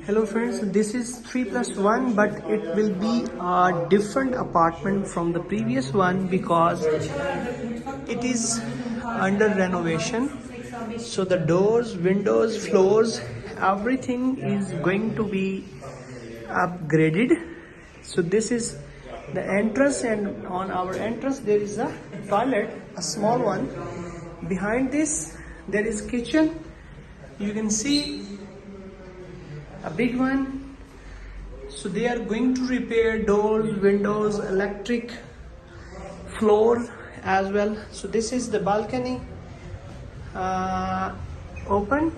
Hello friends, this is 3+1, but it will be a different apartment from the previous one because it is under renovation. So the doors, windows, floors, everything is going to be upgraded. So this is the entrance, and on our entrance there is a toilet, a small one. Behind this there is kitchen. You can see a big one. So they are going to repair doors, windows, electric, floor as well. So this is the balcony open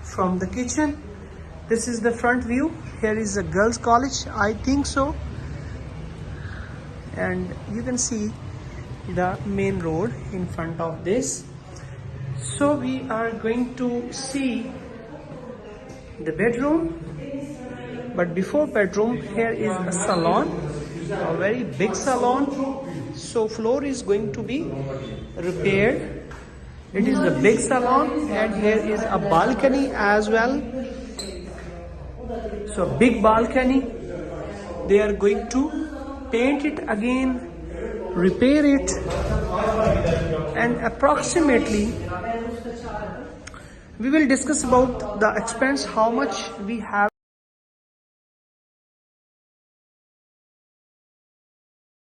from the kitchen. This is the front view. Here is a girls college, I think so, and you can see the main road in front of this. So we are going to see the bedroom, but before bedroom here is a salon, a very big salon. So floor is going to be repaired. It is a big salon, and here is a balcony as well. So big balcony. They are going to paint it again, repair it, and approximately we will discuss about the expense, how much we have